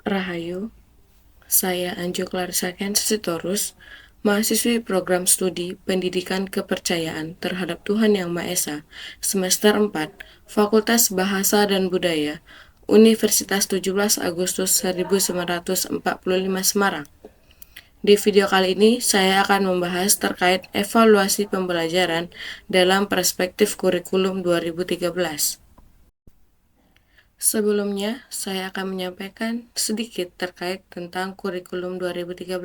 Rahayu, saya Anjo Clarissa Sitorus, mahasiswi program studi Pendidikan Kepercayaan Terhadap Tuhan Yang Maha Esa, semester 4, Fakultas Bahasa dan Budaya, Universitas 17 Agustus 1945 Semarang. Di video kali ini, saya akan membahas terkait evaluasi pembelajaran dalam perspektif kurikulum 2013. Sebelumnya, saya akan menyampaikan sedikit terkait tentang kurikulum 2013.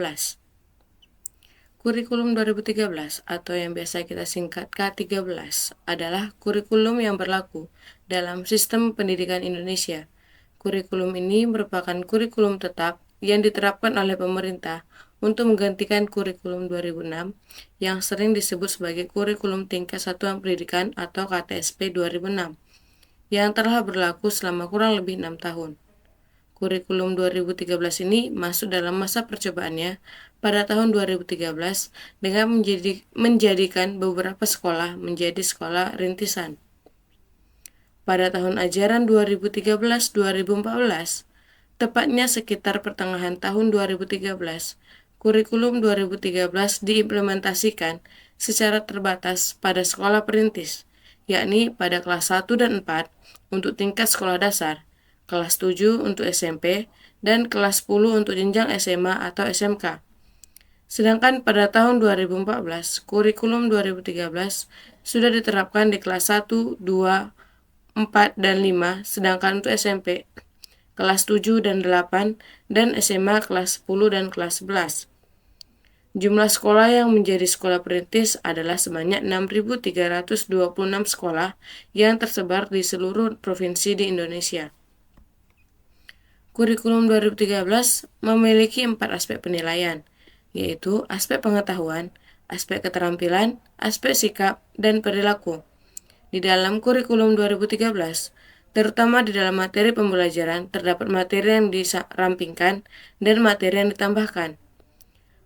Kurikulum 2013 atau yang biasa kita singkat K13 adalah kurikulum yang berlaku dalam sistem pendidikan Indonesia. Kurikulum ini merupakan kurikulum tetap yang diterapkan oleh pemerintah untuk menggantikan kurikulum 2006 yang sering disebut sebagai kurikulum tingkat satuan pendidikan atau KTSP 2006 yang telah berlaku selama kurang lebih 6 tahun. Kurikulum 2013 ini masuk dalam masa percobaannya pada tahun 2013 dengan menjadikan beberapa sekolah menjadi sekolah rintisan. Pada tahun ajaran 2013-2014, tepatnya sekitar pertengahan tahun 2013, kurikulum 2013 diimplementasikan secara terbatas pada sekolah perintis, yakni pada kelas 1 dan 4 untuk tingkat sekolah dasar, kelas 7 untuk SMP, dan kelas 10 untuk jenjang SMA atau SMK. Sedangkan pada tahun 2014, kurikulum 2013 sudah diterapkan di kelas 1, 2, 4, dan 5, sedangkan untuk SMP, kelas 7 dan 8, dan SMA kelas 10 dan kelas 11. Jumlah sekolah yang menjadi sekolah perintis adalah sebanyak 6.326 sekolah yang tersebar di seluruh provinsi di Indonesia. Kurikulum 2013 memiliki 4 aspek penilaian, yaitu aspek pengetahuan, aspek keterampilan, aspek sikap, dan perilaku. Di dalam kurikulum 2013, terutama di dalam materi pembelajaran, terdapat materi yang dirampingkan dan materi yang ditambahkan.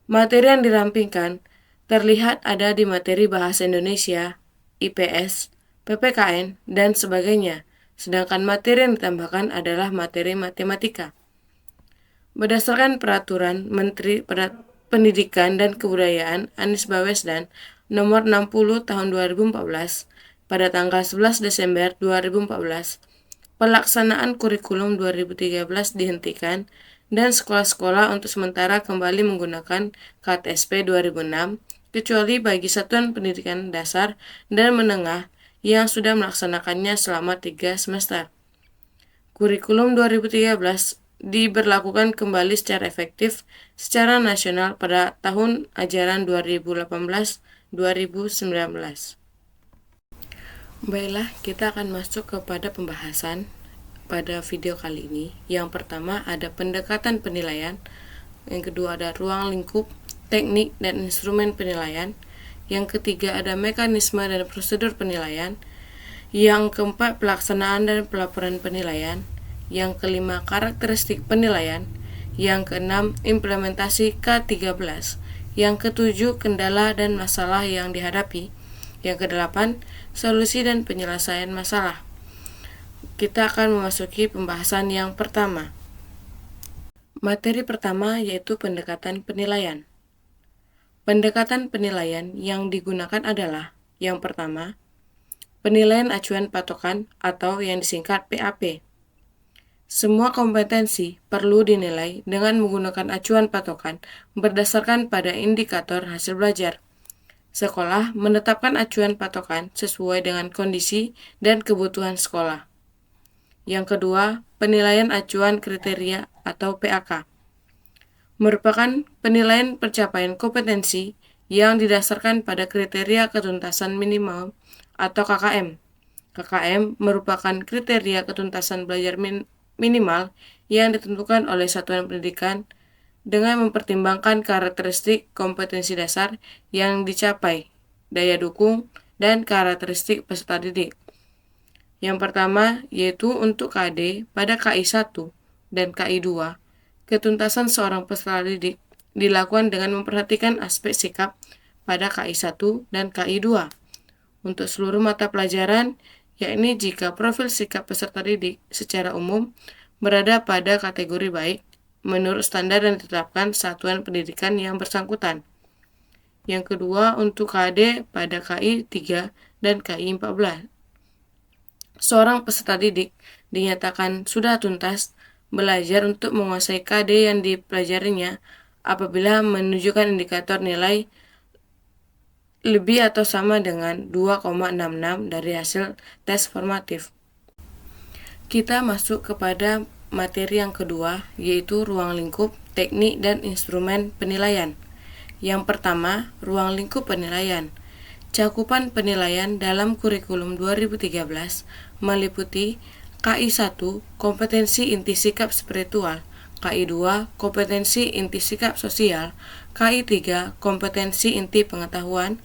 Materi yang dirampingkan terlihat ada di materi Bahasa Indonesia, IPS, PPKN, dan sebagainya, sedangkan materi yang ditambahkan adalah materi matematika. Berdasarkan peraturan Menteri Pendidikan dan Kebudayaan Anies Baswedan nomor 60 tahun 2014 pada tanggal 11 Desember 2014, pelaksanaan kurikulum 2013 dihentikan dan sekolah-sekolah untuk sementara kembali menggunakan KTSP 2006 kecuali bagi satuan pendidikan dasar dan menengah yang sudah melaksanakannya selama 3 semester. Kurikulum 2013 diberlakukan kembali secara efektif secara nasional pada tahun ajaran 2018-2019. Baiklah, kita akan masuk kepada pembahasan pada video kali ini. Yang pertama ada pendekatan penilaian, yang kedua ada ruang lingkup, teknik dan instrumen penilaian, yang ketiga ada mekanisme dan prosedur penilaian, yang keempat pelaksanaan dan pelaporan penilaian, yang kelima karakteristik penilaian, yang keenam implementasi K13, yang ketujuh kendala dan masalah yang dihadapi, yang kedelapan solusi dan penyelesaian masalah. Kita akan memasuki pembahasan yang pertama. Materi pertama yaitu pendekatan penilaian. Pendekatan penilaian yang digunakan adalah yang pertama, penilaian acuan patokan atau yang disingkat PAP. Semua kompetensi perlu dinilai dengan menggunakan acuan patokan berdasarkan pada indikator hasil belajar. Sekolah menetapkan acuan patokan sesuai dengan kondisi dan kebutuhan sekolah. Yang kedua, penilaian acuan kriteria atau PAK. Merupakan penilaian pencapaian kompetensi yang didasarkan pada kriteria ketuntasan minimal atau KKM. KKM merupakan kriteria ketuntasan belajar minimal yang ditentukan oleh satuan pendidikan dengan mempertimbangkan karakteristik kompetensi dasar yang dicapai, daya dukung, dan karakteristik peserta didik. Yang pertama yaitu untuk KD pada KI 1 dan KI 2, ketuntasan seorang peserta didik dilakukan dengan memperhatikan aspek sikap pada KI 1 dan KI 2. Untuk seluruh mata pelajaran, yakni jika profil sikap peserta didik secara umum berada pada kategori baik, menurut standar yang ditetapkan satuan pendidikan yang bersangkutan. Yang kedua, untuk KD pada KI 3 dan KI 14. Seorang peserta didik dinyatakan sudah tuntas belajar untuk menguasai KD yang dipelajarinya apabila menunjukkan indikator nilai lebih atau sama dengan 2,66 dari hasil tes formatif. Kita masuk kepada materi yang kedua, yaitu ruang lingkup, teknik, dan instrumen penilaian. Yang pertama, ruang lingkup penilaian. Cakupan penilaian dalam kurikulum 2013 meliputi KI 1, kompetensi inti sikap spiritual, KI 2, kompetensi inti sikap sosial, KI 3, kompetensi inti pengetahuan,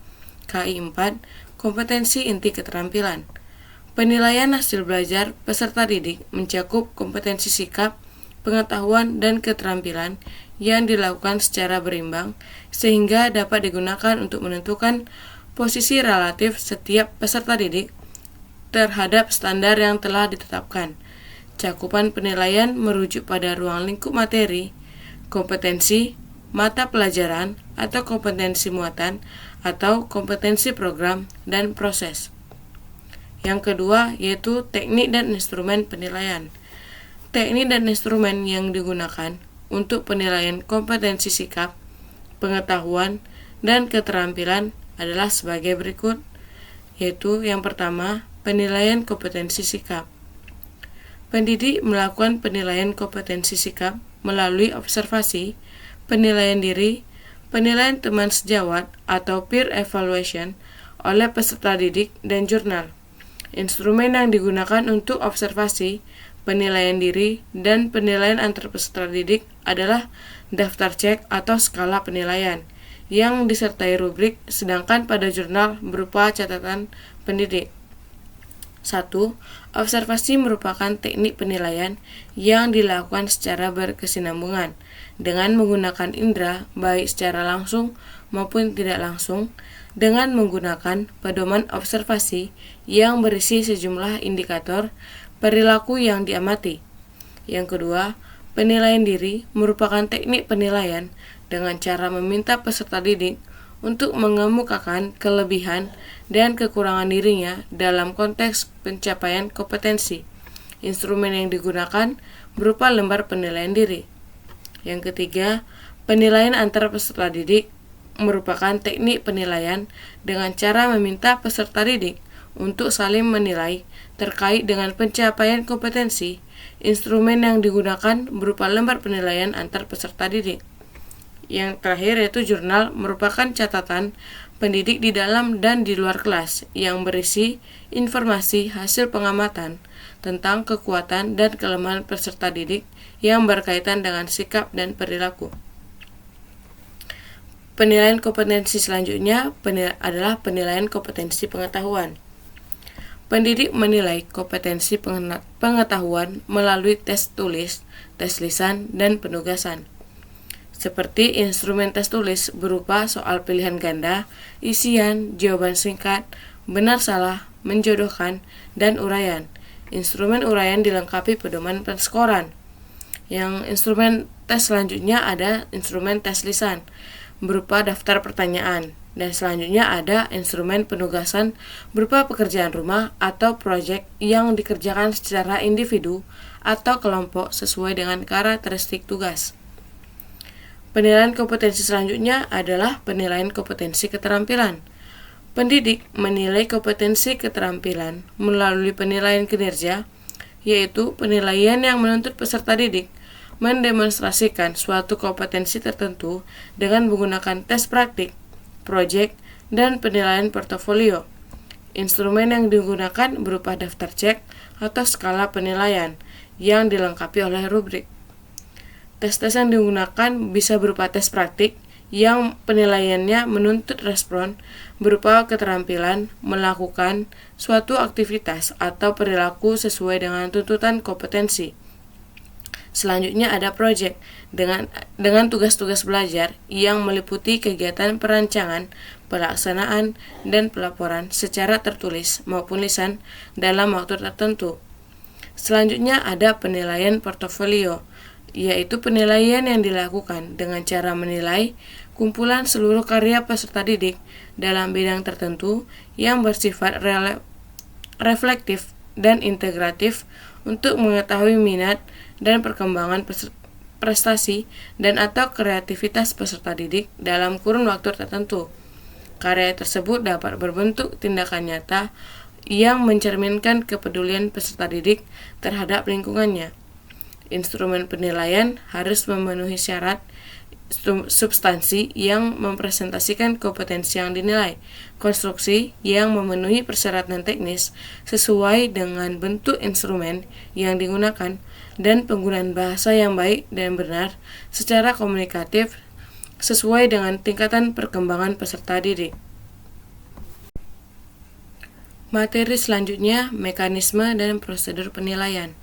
KI 4, kompetensi inti keterampilan. Penilaian hasil belajar peserta didik mencakup kompetensi sikap, pengetahuan, dan keterampilan yang dilakukan secara berimbang sehingga dapat digunakan untuk menentukan posisi relatif setiap peserta didik terhadap standar yang telah ditetapkan. Cakupan penilaian merujuk pada ruang lingkup materi, kompetensi, mata pelajaran, atau kompetensi muatan, atau kompetensi program dan proses. Yang kedua, yaitu teknik dan instrumen penilaian. Teknik dan instrumen yang digunakan untuk penilaian kompetensi sikap, pengetahuan, dan keterampilan adalah sebagai berikut, yaitu yang pertama, penilaian kompetensi sikap. Pendidik melakukan penilaian kompetensi sikap melalui observasi, penilaian diri, penilaian teman sejawat atau peer evaluation oleh peserta didik dan jurnal. Instrumen yang digunakan untuk observasi, penilaian diri, dan penilaian antar peserta didik adalah daftar cek atau skala penilaian yang disertai rubrik, sedangkan pada jurnal berupa catatan pendidik. 1. Observasi merupakan teknik penilaian yang dilakukan secara berkesinambungan dengan menggunakan indera baik secara langsung maupun tidak langsung dengan menggunakan pedoman observasi yang berisi sejumlah indikator perilaku yang diamati. Yang kedua, penilaian diri merupakan teknik penilaian dengan cara meminta peserta didik untuk mengemukakan kelebihan dan kekurangan dirinya dalam konteks pencapaian kompetensi. Instrumen yang digunakan berupa lembar penilaian diri. Yang ketiga, penilaian antar peserta didik merupakan teknik penilaian dengan cara meminta peserta didik untuk saling menilai terkait dengan pencapaian kompetensi. Instrumen yang digunakan berupa lembar penilaian antar peserta didik. Yang terakhir yaitu jurnal merupakan catatan pendidik di dalam dan di luar kelas yang berisi informasi hasil pengamatan tentang kekuatan dan kelemahan peserta didik yang berkaitan dengan sikap dan perilaku. Penilaian kompetensi selanjutnya adalah penilaian kompetensi pengetahuan. Pendidik menilai kompetensi pengetahuan melalui tes tulis, tes lisan, dan penugasan. Seperti instrumen tes tulis berupa soal pilihan ganda, isian, jawaban singkat, benar salah, menjodohkan, dan uraian. Instrumen uraian dilengkapi pedoman penskoran. Yang instrumen tes selanjutnya ada instrumen tes lisan berupa daftar pertanyaan, dan selanjutnya ada instrumen penugasan berupa pekerjaan rumah atau proyek yang dikerjakan secara individu atau kelompok sesuai dengan karakteristik tugas. Penilaian kompetensi selanjutnya adalah penilaian kompetensi keterampilan. Pendidik menilai kompetensi keterampilan melalui penilaian kinerja, yaitu penilaian yang menuntut peserta didik mendemonstrasikan suatu kompetensi tertentu dengan menggunakan tes praktik, proyek, dan penilaian portofolio. Instrumen yang digunakan berupa daftar cek atau skala penilaian yang dilengkapi oleh rubrik. Tes-tes yang digunakan bisa berupa tes praktik yang penilaiannya menuntut respon berupa keterampilan melakukan suatu aktivitas atau perilaku sesuai dengan tuntutan kompetensi. Selanjutnya ada proyek dengan tugas-tugas belajar yang meliputi kegiatan perancangan, pelaksanaan, dan pelaporan secara tertulis maupun lisan dalam waktu tertentu. Selanjutnya ada penilaian portofolio yaitu penilaian yang dilakukan dengan cara menilai kumpulan seluruh karya peserta didik dalam bidang tertentu yang bersifat reflektif dan integratif untuk mengetahui minat dan perkembangan prestasi dan atau kreativitas peserta didik dalam kurun waktu tertentu. Karya tersebut dapat berbentuk tindakan nyata yang mencerminkan kepedulian peserta didik terhadap lingkungannya. Instrumen penilaian harus memenuhi syarat substansi yang mempresentasikan kompetensi yang dinilai, konstruksi yang memenuhi persyaratan teknis sesuai dengan bentuk instrumen yang digunakan, dan penggunaan bahasa yang baik dan benar secara komunikatif sesuai dengan tingkatan perkembangan peserta didik. Materi selanjutnya, mekanisme dan prosedur penilaian.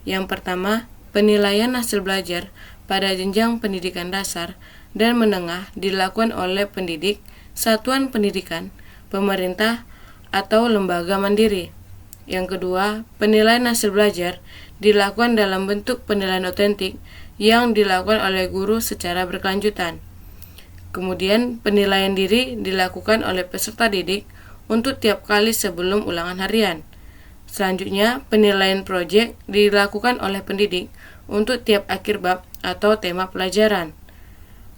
Yang pertama, penilaian hasil belajar pada jenjang pendidikan dasar dan menengah dilakukan oleh pendidik, satuan pendidikan, pemerintah, atau lembaga mandiri. Yang kedua, penilaian hasil belajar dilakukan dalam bentuk penilaian otentik yang dilakukan oleh guru secara berkelanjutan. Kemudian, penilaian diri dilakukan oleh peserta didik untuk tiap kali sebelum ulangan harian. Selanjutnya, penilaian proyek dilakukan oleh pendidik untuk tiap akhir bab atau tema pelajaran.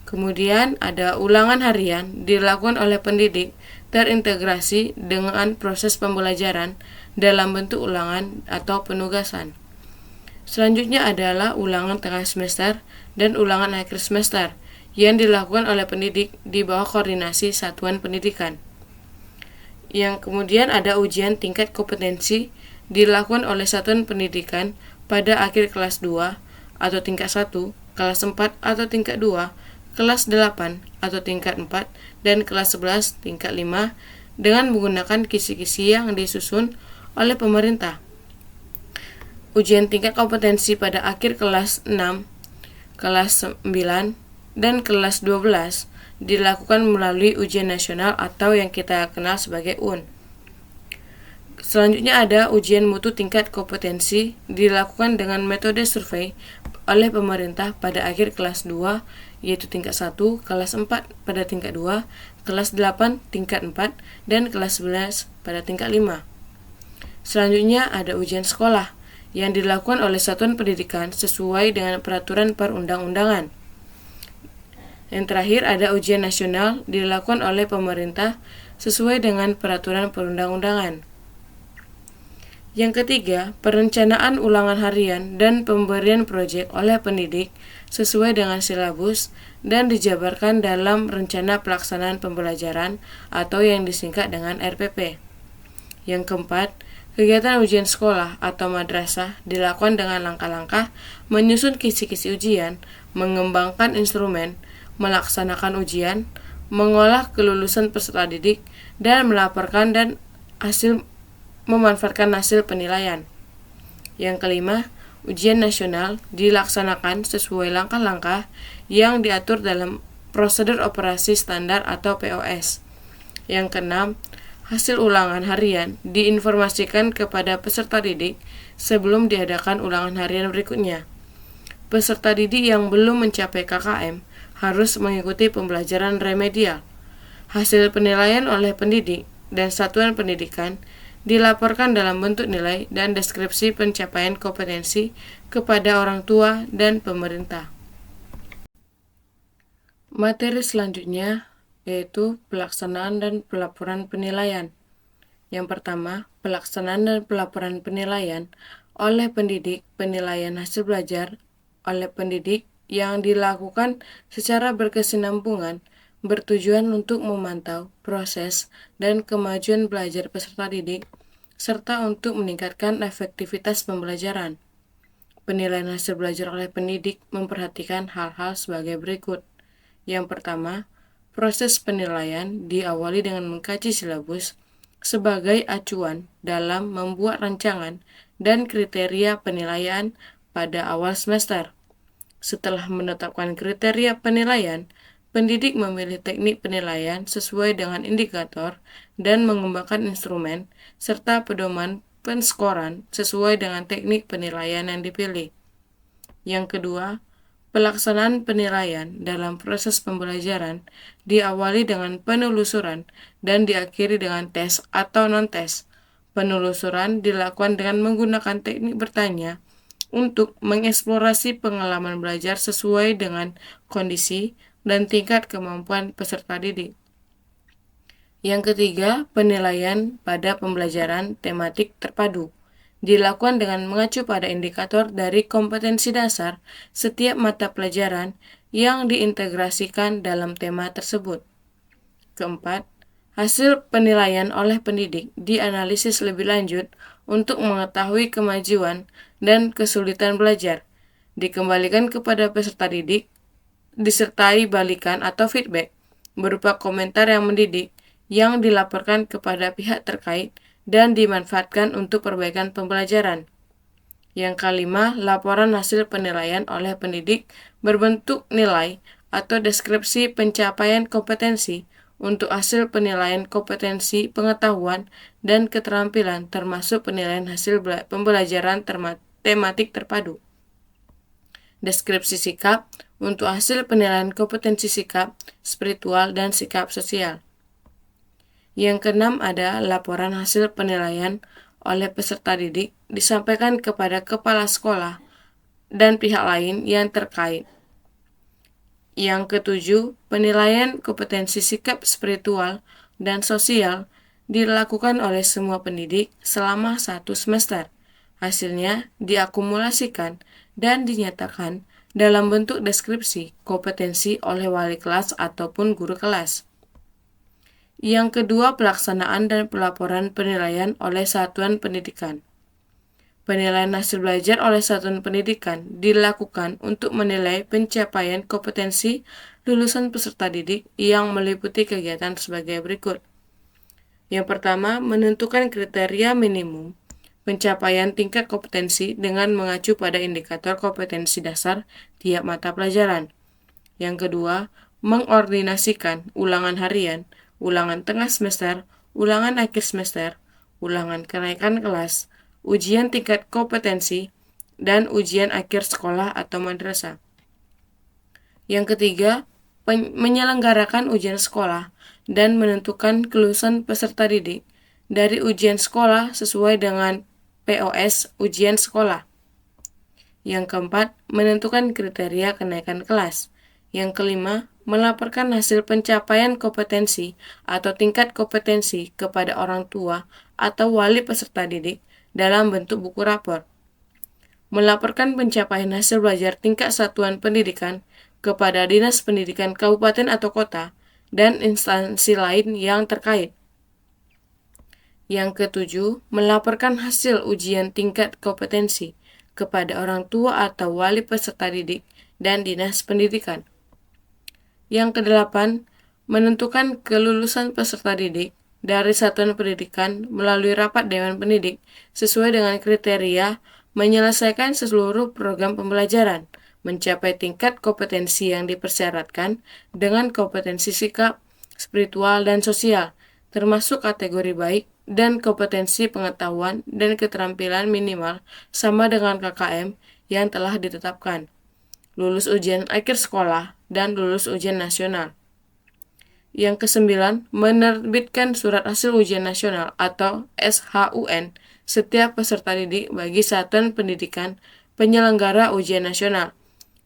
Kemudian ada ulangan harian dilakukan oleh pendidik terintegrasi dengan proses pembelajaran dalam bentuk ulangan atau penugasan. Selanjutnya adalah ulangan tengah semester dan ulangan akhir semester yang dilakukan oleh pendidik di bawah koordinasi satuan pendidikan. Yang kemudian ada ujian tingkat kompetensi dilakukan oleh satuan pendidikan pada akhir kelas 2 atau tingkat 1, kelas 4 atau tingkat 2, kelas 8 atau tingkat 4, dan kelas 11 tingkat 5 dengan menggunakan kisi-kisi yang disusun oleh pemerintah. Ujian tingkat kompetensi pada akhir kelas 6, kelas 9, dan kelas 12 dilakukan melalui ujian nasional atau yang kita kenal sebagai UN. Selanjutnya ada ujian mutu tingkat kompetensi dilakukan dengan metode survei oleh pemerintah pada akhir kelas 2, yaitu tingkat 1, kelas 4 pada tingkat 2, kelas 8 tingkat 4, dan kelas 11 pada tingkat 5. Selanjutnya ada ujian sekolah yang dilakukan oleh satuan pendidikan sesuai dengan peraturan perundang-undangan. Yang terakhir ada ujian nasional dilakukan oleh pemerintah sesuai dengan peraturan perundang-undangan. Yang ketiga, perencanaan ulangan harian dan pemberian proyek oleh pendidik sesuai dengan silabus dan dijabarkan dalam rencana pelaksanaan pembelajaran atau yang disingkat dengan RPP. Yang keempat, kegiatan ujian sekolah atau madrasah dilakukan dengan langkah-langkah menyusun kisi-kisi ujian, mengembangkan instrumen, melaksanakan ujian, mengolah kelulusan peserta didik, dan melaporkan dan memanfaatkan hasil penilaian. Yang kelima, ujian nasional dilaksanakan sesuai langkah-langkah yang diatur dalam prosedur operasi standar atau POS. Yang keenam, hasil ulangan harian diinformasikan kepada peserta didik sebelum diadakan ulangan harian berikutnya. Peserta didik yang belum mencapai KKM harus mengikuti pembelajaran remedial. Hasil penilaian oleh pendidik dan satuan pendidikan dilaporkan dalam bentuk nilai dan deskripsi pencapaian kompetensi kepada orang tua dan pemerintah. Materi selanjutnya yaitu pelaksanaan dan pelaporan penilaian. Yang pertama, pelaksanaan dan pelaporan penilaian oleh pendidik, penilaian hasil belajar oleh pendidik yang dilakukan secara berkesinambungan bertujuan untuk memantau proses dan kemajuan belajar peserta didik serta untuk meningkatkan efektivitas pembelajaran. Penilaian hasil belajar oleh pendidik memperhatikan hal-hal sebagai berikut. Yang pertama, proses penilaian diawali dengan mengkaji silabus sebagai acuan dalam membuat rancangan dan kriteria penilaian pada awal semester. Setelah menetapkan kriteria penilaian, pendidik memilih teknik penilaian sesuai dengan indikator dan mengembangkan instrumen serta pedoman penskoran sesuai dengan teknik penilaian yang dipilih. Yang kedua, Pelaksanaan penilaian dalam proses pembelajaran diawali dengan penelusuran dan diakhiri dengan tes atau non-tes. Penelusuran dilakukan dengan menggunakan teknik bertanya untuk mengeksplorasi pengalaman belajar sesuai dengan kondisi dan tingkat kemampuan peserta didik. Yang ketiga, penilaian pada pembelajaran tematik terpadu dilakukan dengan mengacu pada indikator dari kompetensi dasar setiap mata pelajaran yang diintegrasikan dalam tema tersebut. Keempat, hasil penilaian oleh pendidik dianalisis lebih lanjut untuk mengetahui kemajuan dan kesulitan belajar, dikembalikan kepada peserta didik, disertai balikan atau feedback berupa komentar yang mendidik yang dilaporkan kepada pihak terkait dan dimanfaatkan untuk perbaikan pembelajaran. Yang kelima, laporan hasil penilaian oleh pendidik berbentuk nilai atau deskripsi pencapaian kompetensi untuk hasil penilaian kompetensi pengetahuan dan keterampilan termasuk penilaian hasil pembelajaran tematik terpadu. Deskripsi sikap untuk hasil penilaian kompetensi sikap, spiritual, dan sikap sosial. Yang keenam ada laporan hasil penilaian oleh peserta didik disampaikan kepada kepala sekolah dan pihak lain yang terkait. Yang ketujuh, penilaian kompetensi sikap spiritual dan sosial dilakukan oleh semua pendidik selama 1 semester. Hasilnya diakumulasikan dan dinyatakan dalam bentuk deskripsi kompetensi oleh wali kelas ataupun guru kelas. Yang kedua, pelaksanaan dan pelaporan penilaian oleh satuan pendidikan. Penilaian hasil belajar oleh satuan pendidikan dilakukan untuk menilai pencapaian kompetensi lulusan peserta didik yang meliputi kegiatan sebagai berikut. Yang pertama, menentukan kriteria minimum pencapaian tingkat kompetensi dengan mengacu pada indikator kompetensi dasar tiap mata pelajaran. Yang kedua, mengordinasikan ulangan harian, ulangan tengah semester, ulangan akhir semester, ulangan kenaikan kelas, ujian tingkat kompetensi, dan ujian akhir sekolah atau madrasah. Yang ketiga, menyelenggarakan ujian sekolah dan menentukan kelulusan peserta didik dari ujian sekolah sesuai dengan POS ujian sekolah. Yang keempat, menentukan kriteria kenaikan kelas. Yang kelima, melaporkan hasil pencapaian kompetensi atau tingkat kompetensi kepada orang tua atau wali peserta didik dalam bentuk buku rapor. Melaporkan pencapaian hasil belajar tingkat satuan pendidikan kepada Dinas Pendidikan Kabupaten atau Kota dan instansi lain yang terkait. Yang ketujuh, melaporkan hasil ujian tingkat kompetensi kepada orang tua atau wali peserta didik dan Dinas Pendidikan. Yang kedelapan, menentukan kelulusan peserta didik dari satuan pendidikan melalui rapat Dewan Pendidik sesuai dengan kriteria menyelesaikan seluruh program pembelajaran, mencapai tingkat kompetensi yang dipersyaratkan dengan kompetensi sikap, spiritual, dan sosial, termasuk kategori baik dan kompetensi pengetahuan dan keterampilan minimal sama dengan KKM yang telah ditetapkan, lulus ujian akhir sekolah, dan lulus ujian nasional. Yang kesembilan, menerbitkan surat hasil ujian nasional atau SHUN setiap peserta didik bagi satuan pendidikan penyelenggara ujian nasional.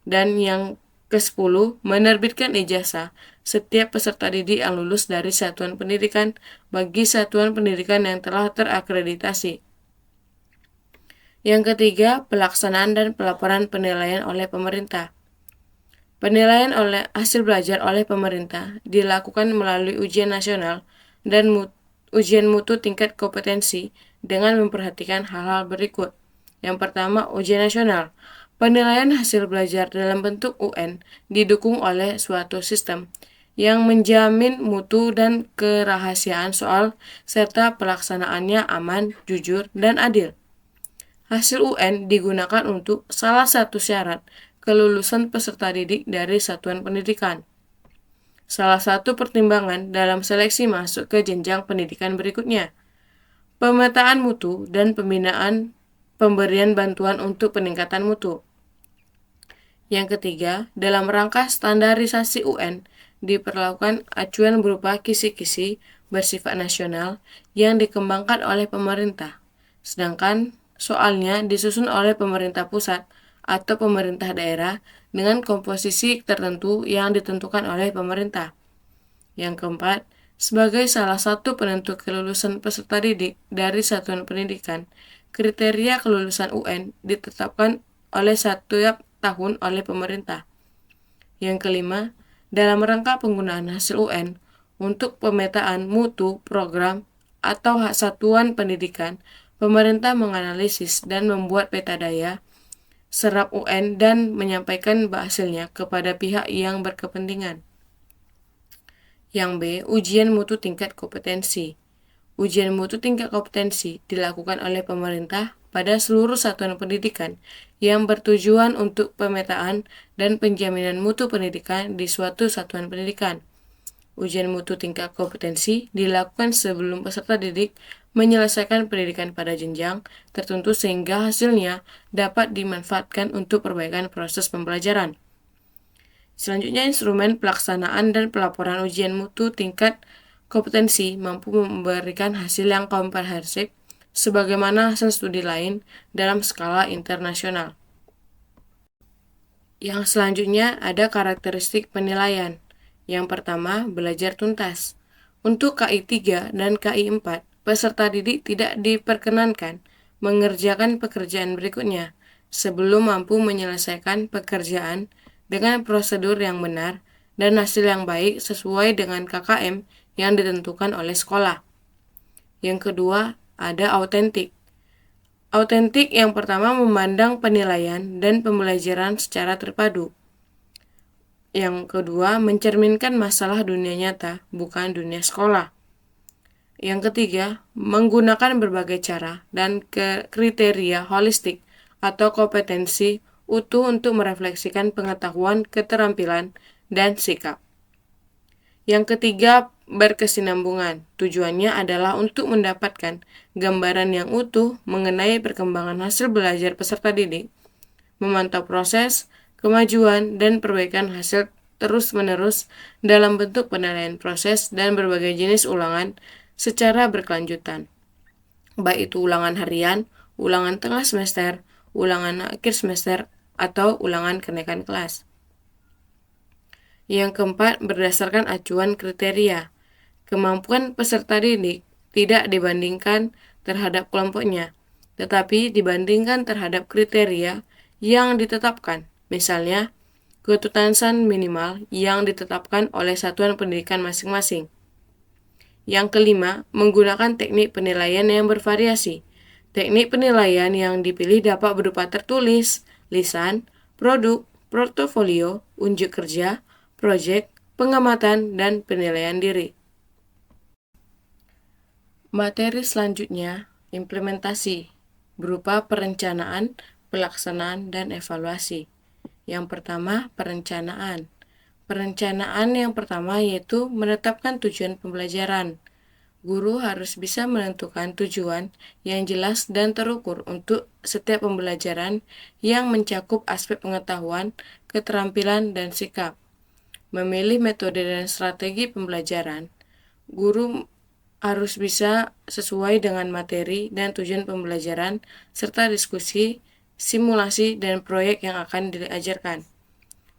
Dan yang ke-10, menerbitkan ijazah setiap peserta didik yang lulus dari satuan pendidikan bagi satuan pendidikan yang telah terakreditasi. Yang ketiga, pelaksanaan dan pelaporan penilaian oleh pemerintah. Penilaian oleh hasil belajar oleh pemerintah dilakukan melalui ujian nasional dan ujian mutu tingkat kompetensi dengan memperhatikan hal-hal berikut. Yang pertama, ujian nasional. Penilaian hasil belajar dalam bentuk UN didukung oleh suatu sistem yang menjamin mutu dan kerahasiaan soal serta pelaksanaannya aman, jujur, dan adil. Hasil UN digunakan untuk salah satu syarat kelulusan peserta didik dari satuan pendidikan. Salah satu pertimbangan dalam seleksi masuk ke jenjang pendidikan berikutnya. Pemetaan mutu dan pembinaan pemberian bantuan untuk peningkatan mutu. Yang ketiga, dalam rangka standarisasi UN, diperlakukan acuan berupa kisi-kisi bersifat nasional yang dikembangkan oleh pemerintah, sedangkan soalnya disusun oleh pemerintah pusat atau pemerintah daerah dengan komposisi tertentu yang ditentukan oleh pemerintah. Yang keempat, sebagai salah satu penentu kelulusan peserta didik dari satuan pendidikan, kriteria kelulusan UN ditetapkan oleh setiap tahun oleh pemerintah. Yang kelima, dalam rangka penggunaan hasil UN untuk pemetaan mutu program atau hak satuan pendidikan, pemerintah menganalisis dan membuat peta daya serap UN dan menyampaikan hasilnya kepada pihak yang berkepentingan. Yang B, ujian mutu tingkat kompetensi. Ujian mutu tingkat kompetensi dilakukan oleh pemerintah pada seluruh satuan pendidikan yang bertujuan untuk pemetaan dan penjaminan mutu pendidikan di suatu satuan pendidikan. Ujian mutu tingkat kompetensi dilakukan sebelum peserta didik menyelesaikan pendidikan pada jenjang tertentu sehingga hasilnya dapat dimanfaatkan untuk perbaikan proses pembelajaran. Selanjutnya, instrumen pelaksanaan dan pelaporan ujian mutu tingkat kompetensi mampu memberikan hasil yang komprehensif sebagaimana hasil studi lain dalam skala internasional. Yang selanjutnya ada karakteristik penilaian. Yang pertama, belajar tuntas. Untuk KI 3 dan KI 4, peserta didik tidak diperkenankan mengerjakan pekerjaan berikutnya sebelum mampu menyelesaikan pekerjaan dengan prosedur yang benar dan hasil yang baik sesuai dengan KKM yang ditentukan oleh sekolah. Yang kedua, ada autentik. Autentik yang pertama memandang penilaian dan pembelajaran secara terpadu. Yang kedua, mencerminkan masalah dunia nyata, bukan dunia sekolah. Yang ketiga, menggunakan berbagai cara dan kriteria holistik atau kompetensi utuh untuk merefleksikan pengetahuan, keterampilan, dan sikap. Yang ketiga, berkesinambungan. Tujuannya adalah untuk mendapatkan gambaran yang utuh mengenai perkembangan hasil belajar peserta didik, memantau proses, kemajuan, dan perbaikan hasil terus-menerus dalam bentuk penilaian proses dan berbagai jenis ulangan secara berkelanjutan, baik itu ulangan harian, ulangan tengah semester, ulangan akhir semester, atau ulangan kenaikan kelas. Yang keempat, berdasarkan acuan kriteria. Kemampuan peserta didik tidak dibandingkan terhadap kelompoknya, tetapi dibandingkan terhadap kriteria yang ditetapkan. Misalnya, ketuntasan minimal yang ditetapkan oleh satuan pendidikan masing-masing. Yang kelima, menggunakan teknik penilaian yang bervariasi. Teknik penilaian yang dipilih dapat berupa tertulis, lisan, produk, portofolio, unjuk kerja, proyek, pengamatan, dan penilaian diri. Materi selanjutnya, implementasi, berupa perencanaan, pelaksanaan, dan evaluasi. Yang pertama, perencanaan. Perencanaan yang pertama yaitu menetapkan tujuan pembelajaran. Guru harus bisa menentukan tujuan yang jelas dan terukur untuk setiap pembelajaran yang mencakup aspek pengetahuan, keterampilan, dan sikap. Memilih metode dan strategi pembelajaran. Guru harus bisa sesuai dengan materi dan tujuan pembelajaran, serta diskusi, simulasi, dan proyek yang akan diajarkan.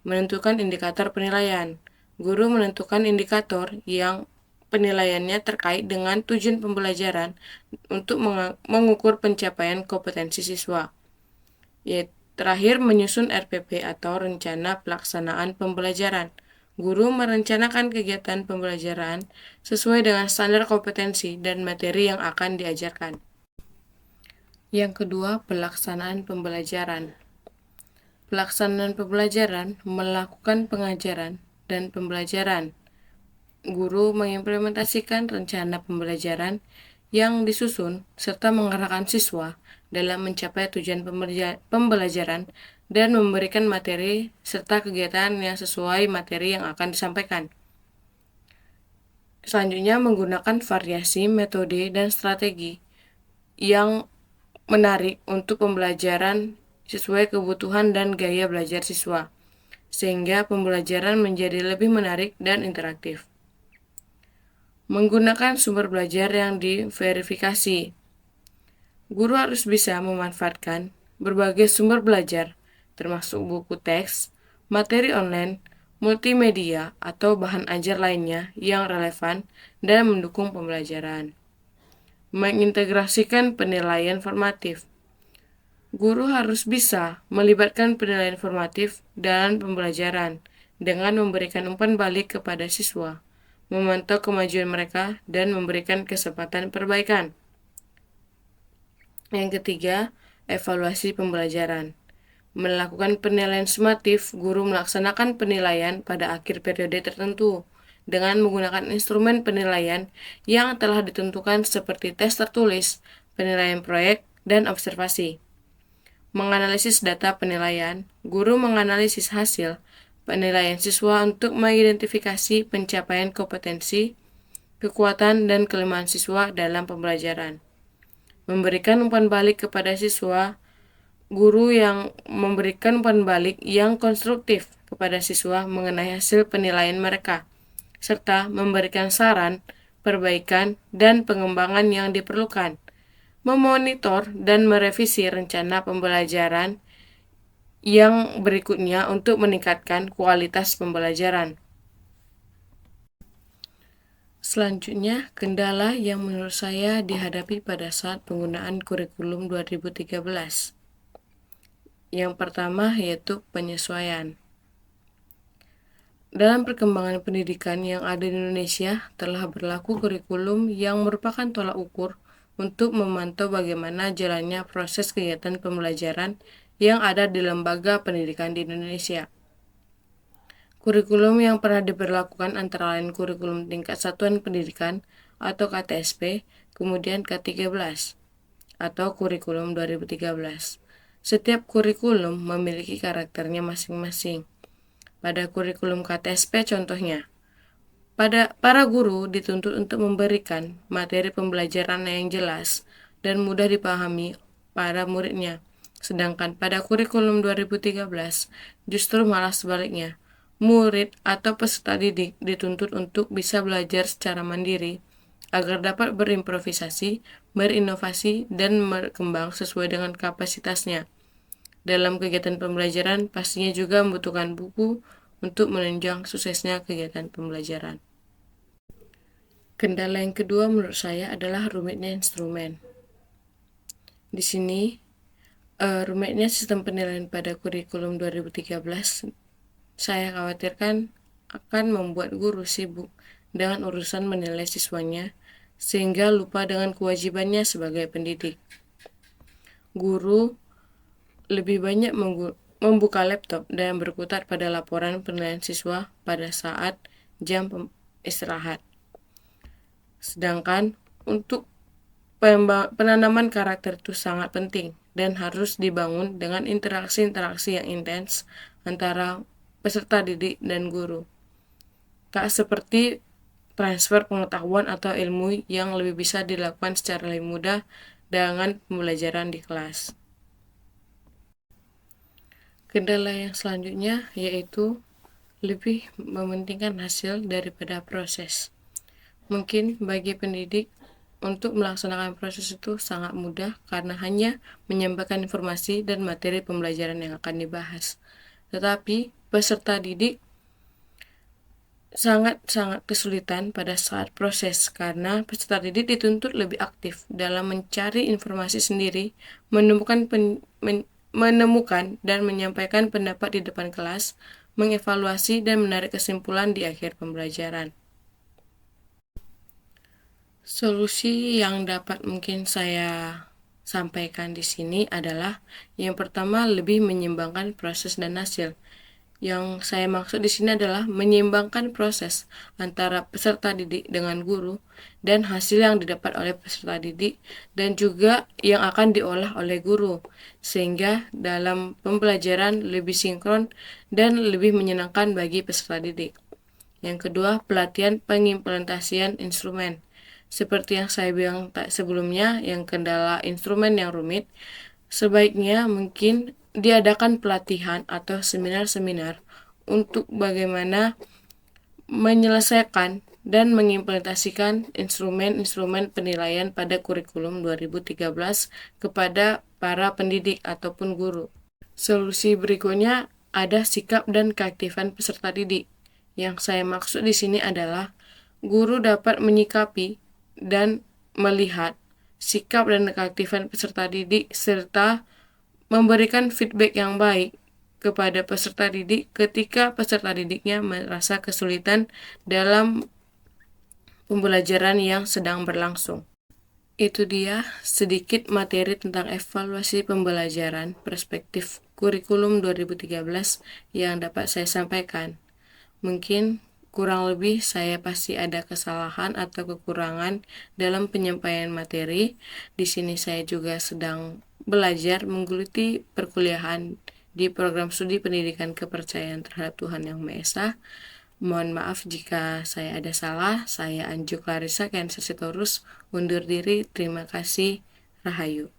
Menentukan indikator penilaian. Guru menentukan indikator yang penilaiannya terkait dengan tujuan pembelajaran untuk mengukur pencapaian kompetensi siswa. Terakhir, menyusun RPP atau Rencana Pelaksanaan Pembelajaran. Guru merencanakan kegiatan pembelajaran sesuai dengan standar kompetensi dan materi yang akan diajarkan. Yang kedua, pelaksanaan pembelajaran. Pelaksanaan pembelajaran melakukan pengajaran dan pembelajaran. Guru mengimplementasikan rencana pembelajaran yang disusun serta mengarahkan siswa dalam mencapai tujuan pembelajaran dan memberikan materi serta kegiatan yang sesuai materi yang akan disampaikan. Selanjutnya, menggunakan variasi metode dan strategi yang menarik untuk pembelajaran sesuai kebutuhan dan gaya belajar siswa. sehingga pembelajaran menjadi lebih menarik dan interaktif. Menggunakan sumber belajar yang diverifikasi. Guru harus bisa memanfaatkan berbagai sumber belajar, termasuk buku teks, materi online, multimedia, atau bahan ajar lainnya yang relevan dan mendukung pembelajaran. Mengintegrasikan penilaian formatif. Guru harus bisa melibatkan penilaian formatif dalam pembelajaran dengan memberikan umpan balik kepada siswa, memantau kemajuan mereka, dan memberikan kesempatan perbaikan. Yang ketiga, evaluasi pembelajaran. Melakukan penilaian sumatif, guru melaksanakan penilaian pada akhir periode tertentu dengan menggunakan instrumen penilaian yang telah ditentukan seperti tes tertulis, penilaian proyek, dan observasi. Menganalisis data penilaian, guru menganalisis hasil penilaian siswa untuk mengidentifikasi pencapaian kompetensi, kekuatan, dan kelemahan siswa dalam pembelajaran. Memberikan umpan balik kepada siswa, guru yang memberikan umpan balik yang konstruktif kepada siswa mengenai hasil penilaian mereka, serta memberikan saran, perbaikan, dan pengembangan yang diperlukan. Memonitor dan merevisi rencana pembelajaran yang berikutnya untuk meningkatkan kualitas pembelajaran. Selanjutnya, kendala yang menurut saya dihadapi pada saat penggunaan kurikulum 2013. Yang pertama yaitu penyesuaian. Dalam perkembangan pendidikan yang ada di Indonesia, telah berlaku kurikulum yang merupakan tolak ukur untuk memantau bagaimana jalannya proses kegiatan pembelajaran yang ada di lembaga pendidikan di Indonesia. Kurikulum yang pernah diberlakukan antara lain kurikulum tingkat satuan pendidikan atau KTSP, kemudian K13 atau kurikulum 2013. Setiap kurikulum memiliki karakternya masing-masing. Pada kurikulum KTSP contohnya, para guru dituntut untuk memberikan materi pembelajaran yang jelas dan mudah dipahami para muridnya. Sedangkan pada kurikulum 2013 justru malah sebaliknya. Murid atau peserta didik dituntut untuk bisa belajar secara mandiri agar dapat berimprovisasi, berinovasi, dan berkembang sesuai dengan kapasitasnya. Dalam kegiatan pembelajaran pastinya juga membutuhkan buku untuk menunjang suksesnya kegiatan pembelajaran. Kendala yang kedua menurut saya adalah rumitnya instrumen. Di sini, rumitnya sistem penilaian pada kurikulum 2013 saya khawatirkan akan membuat guru sibuk dengan urusan menilai siswanya sehingga lupa dengan kewajibannya sebagai pendidik. Guru lebih banyak membuka laptop dan berkutat pada laporan penilaian siswa pada saat jam istirahat. Sedangkan untuk penanaman karakter itu sangat penting dan harus dibangun dengan interaksi-interaksi yang intens antara peserta didik dan guru. Tak seperti transfer pengetahuan atau ilmu yang lebih bisa dilakukan secara lebih mudah dengan pembelajaran di kelas. Kendala yang selanjutnya yaitu lebih mementingkan hasil daripada proses. Mungkin bagi pendidik untuk melaksanakan proses itu sangat mudah karena hanya menyampaikan informasi dan materi pembelajaran yang akan dibahas. Tetapi peserta didik sangat-sangat kesulitan pada saat proses karena peserta didik dituntut lebih aktif dalam mencari informasi sendiri, menemukan dan menyampaikan pendapat di depan kelas, mengevaluasi dan menarik kesimpulan di akhir pembelajaran. Solusi yang dapat mungkin saya sampaikan di sini adalah yang pertama lebih menyeimbangkan proses dan hasil. Yang saya maksud di sini adalah menyeimbangkan proses antara peserta didik dengan guru dan hasil yang didapat oleh peserta didik dan juga yang akan diolah oleh guru sehingga dalam pembelajaran lebih sinkron dan lebih menyenangkan bagi peserta didik. Yang kedua, pelatihan pengimplementasian instrumen. Seperti yang saya bilang sebelumnya, yang kendala instrumen yang rumit, sebaiknya mungkin diadakan pelatihan atau seminar-seminar untuk bagaimana menyelesaikan dan mengimplementasikan instrumen-instrumen penilaian pada kurikulum 2013 kepada para pendidik ataupun guru. Solusi berikutnya ada sikap dan keaktifan peserta didik. Yang saya maksud di sini adalah guru dapat menyikapi dan melihat sikap dan keaktifan peserta didik serta memberikan feedback yang baik kepada peserta didik ketika peserta didiknya merasa kesulitan dalam pembelajaran yang sedang berlangsung. Itu dia sedikit materi tentang evaluasi pembelajaran perspektif kurikulum 2013 yang dapat saya sampaikan. Mungkin kurang lebih saya pasti ada kesalahan atau kekurangan dalam penyampaian materi. Di sini saya juga sedang belajar menggeluti perkuliahan di program studi pendidikan kepercayaan terhadap Tuhan Yang Maha Esa. Mohon maaf jika saya ada salah. Saya Anju Clarissa Cancer Sitorus undur diri. Terima kasih. Rahayu.